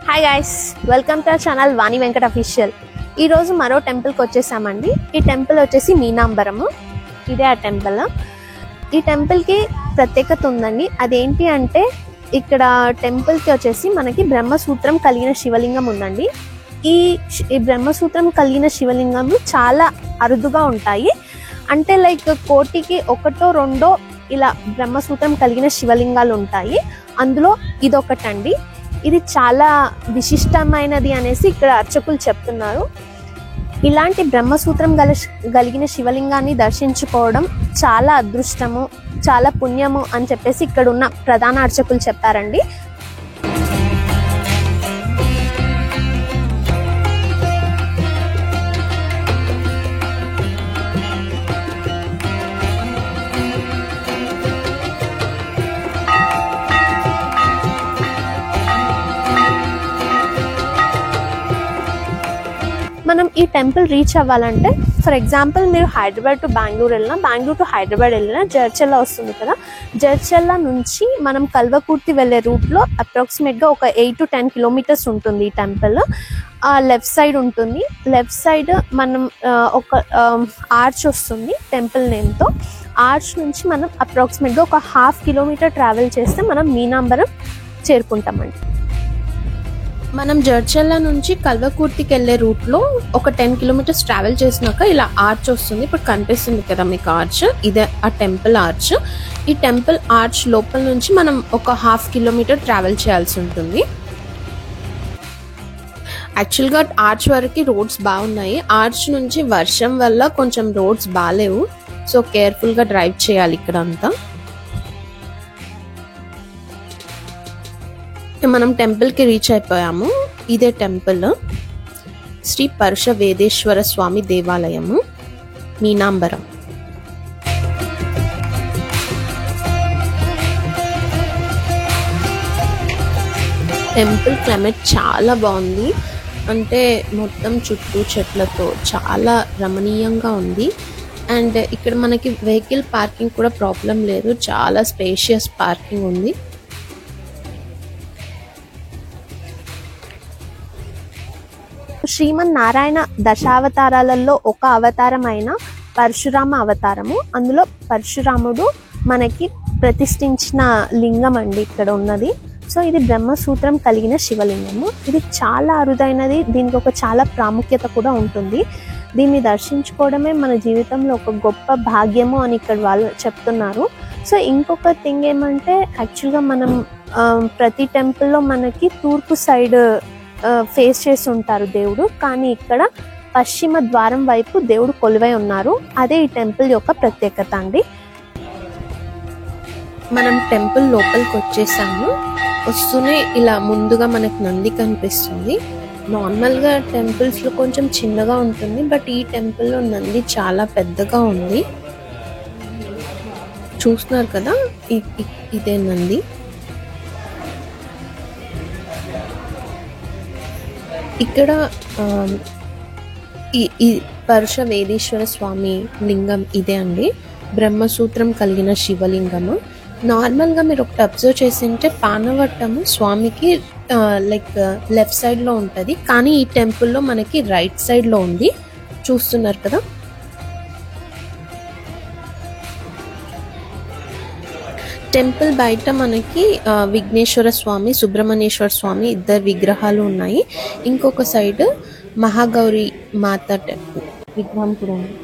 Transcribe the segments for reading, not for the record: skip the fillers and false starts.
Hi guys, welcome to our channel Vani Venkata official. ఈరోజు మరో టెంపుల్కి వచ్చేసామండి. ఈ టెంపుల్ వచ్చేసి మీనాంబరము. ఇదే ఆ టెంపుల్. ఈ టెంపుల్కి ప్రత్యేకత ఉందండి. అదేంటి అంటే ఇక్కడ టెంపుల్కి వచ్చేసి మనకి బ్రహ్మసూత్రం కలిగిన శివలింగం ఉందండి. ఈ బ్రహ్మసూత్రం కలిగిన శివలింగం చాలా అరుదుగా ఉంటాయి. అంటే లైక్ కోటికి ఒకటో రెండో ఇలా బ్రహ్మసూత్రం కలిగిన శివలింగాలు ఉంటాయి. అందులో ఇదొకటండి. ఇది చాలా విశిష్టమైనది అనేసి ఇక్కడ అర్చకులు చెప్తున్నారు. ఇలాంటి బ్రహ్మసూత్రం కలిగిన శివలింగాన్ని దర్శించుకోవడం చాలా అదృష్టము, చాలా పుణ్యము అని చెప్పేసి ఇక్కడ ఉన్న ప్రధాన అర్చకులు చెప్పారండి. మనం ఈ టెంపుల్ రీచ్ అవ్వాలంటే ఫర్ ఎగ్జాంపుల్ మీరు హైదరాబాద్ టు బెంగళూరు వెళ్ళినా, బెంగళూరు టు హైదరాబాద్ వెళ్ళినా జడ్చర్ల వస్తుంది కదా. జడ్చర్ల నుంచి మనం కల్వకుర్తి వెళ్ళే రూట్లో అప్రాక్సిమేట్గా ఒక 8 to 10 కిలోమీటర్స్ ఉంటుంది ఈ టెంపుల్. లెఫ్ట్ సైడ్ ఉంటుంది. లెఫ్ట్ సైడ్ మనం ఒక ఆర్చ్ వస్తుంది టెంపుల్ నేమ్తో. ఆర్చ్ నుంచి మనం అప్రాక్సిమేట్గా ఒక 1/2 కిలోమీటర్ ట్రావెల్ చేస్తే మనం మీనాంబరం చేరుకుంటామండి. మనం జడ్చర్ల నుంచి కల్వకుర్తికి వెళ్ళే రూట్లో ఒక 10 కిలోమీటర్స్ ట్రావెల్ చేసినాక ఇలా ఆర్చ్ వస్తుంది. ఇప్పుడు కనిపిస్తుంది కదా మీకు ఆర్చ్, ఇదే ఆ టెంపుల్ ఆర్చ్. ఈ టెంపుల్ ఆర్చ్ లోపల నుంచి మనం ఒక 1/2 కిలోమీటర్ ట్రావెల్ చేయాల్సి ఉంటుంది. యాక్చువల్గా ఆర్చ్ వరకు రోడ్స్ బాగున్నాయి. ఆర్చ్ నుంచి వర్షం వల్ల కొంచెం రోడ్స్ బాగాలేవు. సో కేర్ఫుల్గా డ్రైవ్ చేయాలి ఇక్కడ అంతా. మనం టెంపుల్కి రీచ్ అయిపోయాము. ఇదే టెంపుల్, శ్రీ పరుష వేదేశ్వర స్వామి దేవాలయము, మీనాంబరం. టెంపుల్ క్లైమేట్ చాలా బాగుంది. అంటే మొత్తం చుట్టూ చెట్లతో చాలా రమణీయంగా ఉంది. అండ్ ఇక్కడ మనకి వెహికల్ పార్కింగ్ కూడా ప్రాబ్లం లేదు. చాలా స్పేషియస్ పార్కింగ్ ఉంది. శ్రీమన్ నారాయణ దశావతారాలలో ఒక అవతారం అయిన పరశురామ అవతారము. అందులో పరశురాముడు మనకి ప్రతిష్ఠించిన లింగం అండి ఇక్కడ ఉన్నది. సో ఇది బ్రహ్మసూత్రం కలిగిన శివలింగము. ఇది చాలా అరుదైనది. దీనికి ఒక చాలా ప్రాముఖ్యత కూడా ఉంటుంది. దీన్ని దర్శించుకోవడమే మన జీవితంలో ఒక గొప్ప భాగ్యము అని ఇక్కడ వాళ్ళు చెప్తున్నారు. సో ఇంకొక థింగ్ ఏమంటే యాక్చువల్గా మనం ప్రతి టెంపుల్లో మనకి తూర్పు సైడ్ ఫేస్ చేసి ఉంటారు దేవుడు, కానీ ఇక్కడ పశ్చిమ ద్వారం వైపు దేవుడు కొలువై ఉన్నారు. అదే ఈ టెంపుల్ యొక్క ప్రత్యేకత అండి. మనం టెంపుల్ లోపలికి వచ్చేసాము. వస్తూనే ఇలా ముందుగా మనకు నంది కనిపిస్తుంది. నార్మల్గా టెంపుల్స్లో కొంచెం చిన్నగా ఉంటుంది, బట్ ఈ టెంపుల్లో నంది చాలా పెద్దగా ఉంది. చూస్తున్నారు కదా, ఇదే నంది. ఇక్కడ ఈ పరుష వేదేశ్వర స్వామి లింగం ఇదే అండి, బ్రహ్మసూత్రం కలిగిన శివలింగము. నార్మల్గా మీరు ఒకటి అబ్జర్వ్ చేసింటే పానవట్టము స్వామికి లైక్ లెఫ్ట్ సైడ్లో ఉంటుంది, కానీ ఈ టెంపుల్లో మనకి రైట్ సైడ్లో ఉంది. చూస్తున్నారు కదా. టెంపుల్ బయట మనకి విఘ్నేశ్వర స్వామి, సుబ్రహ్మణ్యేశ్వర స్వామి ఇద్దరు విగ్రహాలు ఉన్నాయి. ఇంకొక సైడ్ మహాగౌరి మాత విగ్రహం కూడా ఉంది.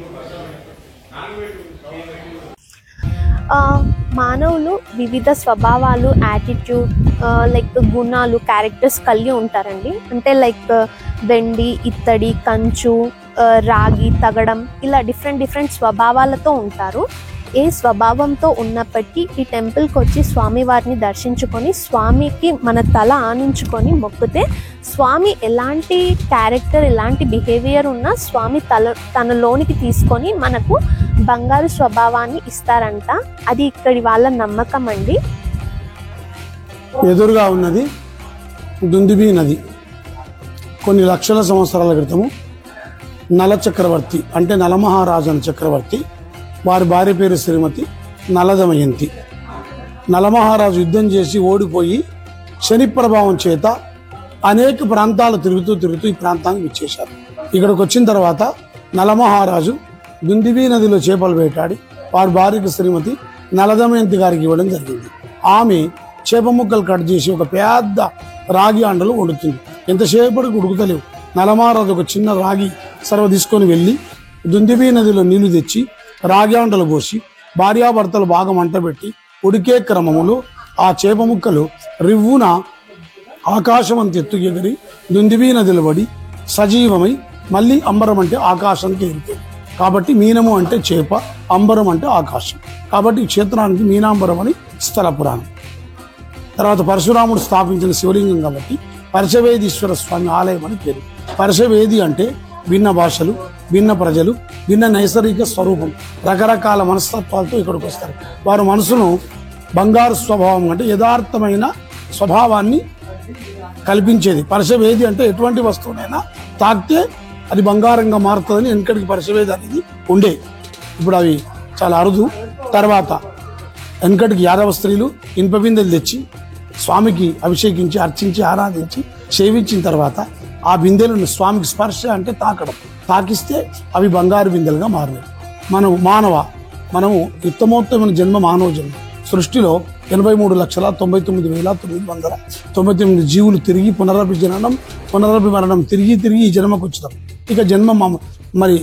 మానవులు వివిధ స్వభావాలు, యాటిట్యూడ్, లైక్ గుణాలు, క్యారెక్టర్స్ కలిగి ఉంటారండి. అంటే లైక్ వెండి, ఇత్తడి, కంచు, రాగి, తగడం, ఇలా డిఫరెంట్ స్వభావాలతో ఉంటారు. ఏ స్వభావంతో ఉన్నప్పటికీ ఈ టెంపుల్కి వచ్చి స్వామివారిని దర్శించుకొని స్వామికి మన తల ఆనించుకొని మొక్కితే స్వామి ఎలాంటి క్యారెక్టర్, ఎలాంటి బిహేవియర్ ఉన్నా స్వామి తనలోనికి తీసుకొని మనకు బంగారు స్వభావాన్ని ఇస్తారంట. అది ఇక్కడి వాళ్ళ నమ్మకం అండి. ఎదురుగా ఉన్నది దుందుబి నది. కొన్ని లక్షల సంవత్సరాల క్రితము నల చక్రవర్తి అంటే నలమహారాజు చక్రవర్తి, వారి భార్య పేరు శ్రీమతి నలదమయంతి. నలమహారాజు యుద్ధం చేసి ఓడిపోయి శని ప్రభావం చేత అనేక ప్రాంతాలు తిరుగుతూ ఈ ప్రాంతానికి విచ్చేశారు. ఇక్కడికి వచ్చిన తర్వాత నలమహారాజు దుందిబీ నదిలో చేపలు వేటాడి వారి భార్యకు శ్రీమతి నలదమయంతి గారికి ఇవ్వడం జరిగింది. ఆమె చేప ముక్కలు కట్ చేసి ఒక పెద్ద రాగి అండలు వండుతుంది. ఎంతసేపటికి ఉడుకుతలేవు. నలమహారాజు ఒక చిన్న రాగి సర్వ తీసుకొని వెళ్ళి దుందిబీ నదిలో నీళ్లు తెచ్చి రాగి అండలు పోసి భార్యాభర్తలు బాగా మంట పెట్టి ఉడికే క్రమములో ఆ చేప ముక్కలు రివ్వున ఆకాశం అంత ఎత్తు ఎగిరి దుందిబీ నదిలో పడి సజీవమై మళ్ళీ అంబరం అంటే ఆకాశానికి ఎగురుతుంది. కాబట్టి మీనము అంటే చేప, అంబరం అంటే ఆకాశం. కాబట్టి ఈ క్షేత్రానికి మీనాంబరం అని స్థల పురాణం. తర్వాత పరశురాముడు స్థాపించిన శివలింగం కాబట్టి పరశవేదీశ్వర స్వామి ఆలయం అని పేరు. పరశవేది అంటే భిన్న భాషలు, భిన్న ప్రజలు, భిన్న నైసర్గిక స్వరూపం, రకరకాల మనస్తత్వాలతో ఇక్కడికి వస్తారు. వారు మనసును బంగారు స్వభావం అంటే యథార్థమైన స్వభావాన్ని కల్పించేది. పరశవేది అంటే ఎటువంటి వస్తువునైనా తాకితే అది బంగారంగా మారుతుందని వెనకడికి పరశవేది అనేది ఉండే. ఇప్పుడు అవి చాలా అరుదు. తర్వాత వెనకటికి యాదవ స్త్రీలు ఇనుప బిందెలు తెచ్చి స్వామికి అభిషేకించి అర్చించి ఆరాధించి సేవించిన తర్వాత ఆ బిందెలను స్వామికి స్పర్శ అంటే తాకడం, తాకిస్తే అవి బంగారు బిందెలుగా మారినాయి. మనము ఉత్తమోత్తమైన జన్మ మానవ జన్మ. సృష్టిలో 83,99,999 జీవులు తిరిగి పునరభి మరణం తిరిగి ఈ జన్మకు వచ్చారు. ఇక జన్మ మరి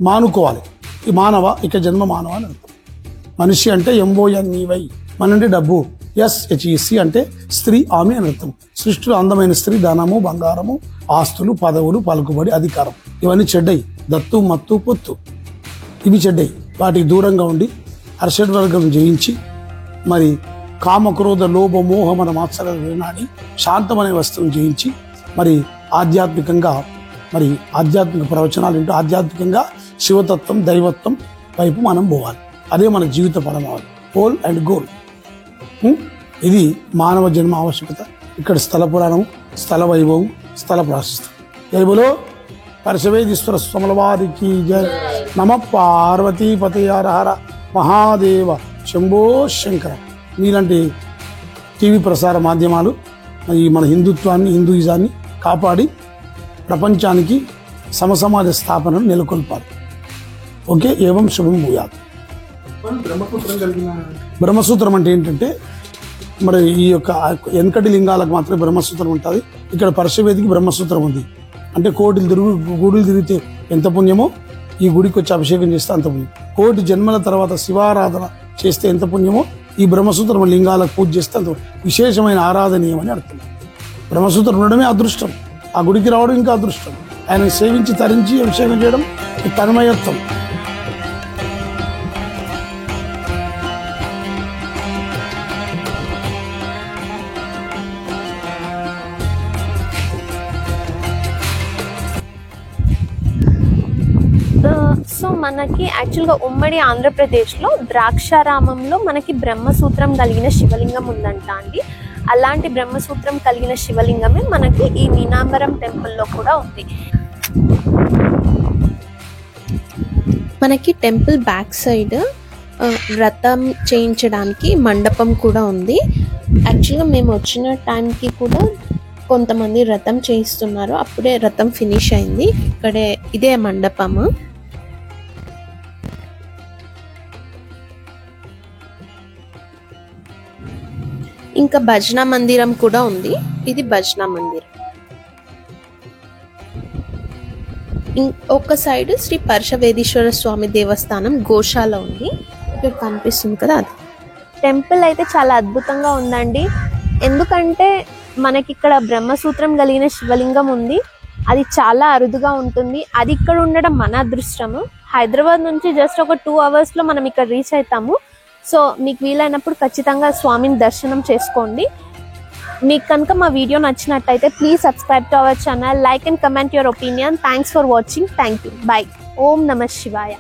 మానుకోవాలి. ఈ మానవ ఇక జన్మ మానవ అని అర్థం. మనిషి అంటే MONEY, మన అంటే డబ్బు, SHEC అంటే స్త్రీ, ఆమె అని అర్థం. సృష్టిలో అందమైన స్త్రీ ధనము, బంగారము, ఆస్తులు, పదవులు, పలుకుబడి, అధికారం ఇవన్నీ చెడ్డయి. దత్తు, మత్తు, పొత్తు ఇవి చెడ్డయి. వాటికి దూరంగా ఉండి హర్షడ్వర్గం జయించి మరి కామక్రోధ లోభ మోహ మన మాత్సరాలు వినాడి శాంతమనే వస్తువును జయించి మరి ఆధ్యాత్మిక ప్రవచనాలు ఏంటో ఆధ్యాత్మికంగా శివతత్వం, దైవత్వం వైపు మనం పోవాలి. అదే మన జీవిత పరమావధి, హోల్ అండ్ గోల్. ఇది మానవ జన్మ ఆవశ్యకత. ఇక్కడ స్థల పురాణం, స్థల వైభవం, స్థల ప్రాశస్త్యం. జైబులో పరశవేదీశ్వర స్వాముల వారికి జయ. నమ పార్వతీపతి హర హర మహాదేవ శంభో శంకర. మీలాంటి టీవీ ప్రసార మాధ్యమాలు ఈ మన హిందుత్వాన్ని, హిందూయిజాన్ని కాపాడి ప్రపంచానికి సమసమాజ స్థాపనను నెలకొల్పాలి. ఓకే, ఏవం శుభం భూయాత్. బ్రహ్మసూత్రం అంటే ఏంటంటే మరి ఈ యొక్క వెనకటి లింగాలకు మాత్రమే బ్రహ్మసూత్రం ఉంటుంది. ఇక్కడ పరశవేదికి బ్రహ్మసూత్రం ఉంది. అంటే గుడులు తిరిగితే ఎంత పుణ్యమో ఈ గుడికి వచ్చి అభిషేకం చేస్తే అంత పుణ్యం. కోటి జన్మల తర్వాత శివారాధన చేస్తే ఎంత పుణ్యమో ఈ బ్రహ్మసూత్రం లింగాలకు పూజ చేస్తే అంత విశేషమైన ఆరాధనీయం అని అర్థం. బ్రహ్మసూత్రం ఉండడమే అదృష్టం, ఆ గుడికి రావడం ఇంకా అదృష్టం. ఆయన సేవించి తరించి అభిషేకం చేయడం తన్మయత్వం. సో మనకి యాక్చువల్గా ఉమ్మడి ఆంధ్రప్రదేశ్లో ద్రాక్షారామంలో మనకి బ్రహ్మసూత్రం కలిగిన శివలింగం ఉందంట అండి. అలాంటి బ్రహ్మసూత్రం కలిగిన శివలింగమే మనకి ఈ మీనాంబరం టెంపుల్లో కూడా ఉంది. మనకి టెంపుల్ బ్యాక్ సైడ్ వ్రతం చేయించడానికి మండపం కూడా ఉంది. యాక్చువల్గా మేము వచ్చిన టైంకి కూడా కొంతమంది వ్రతం చేయిస్తున్నారు. అప్పుడే వ్రతం ఫినిష్ అయింది. ఇక్కడే ఇదే మండపము. ఇంకా భజన మందిరం కూడా ఉంది. ఇది భజన మందిరం. ఒక సైడ్ శ్రీ పరశవేదీశ్వర స్వామి దేవస్థానం గోశాల ఉంది. ఇక్కడ కనిపిస్తుంది కదా అది. టెంపుల్ అయితే చాలా అద్భుతంగా ఉందండి. ఎందుకంటే మనకి ఇక్కడ బ్రహ్మసూత్రం కలిగిన శివలింగం ఉంది. అది చాలా అరుదుగా ఉంటుంది. అది ఇక్కడ ఉండడం మన అదృష్టము. హైదరాబాద్ నుంచి జస్ట్ ఒక 2 hours లో మనం ఇక్కడ రీచ్ అవుతాము. సో మీకు వీలైనప్పుడు ఖచ్చితంగా స్వామిని దర్శనం చేసుకోండి. మీకు కనుక మా వీడియో నచ్చినట్టయితే please subscribe to our channel, like and comment your opinion. Thanks for watching. Thank you. Bye. ఓం నమః శివాయ.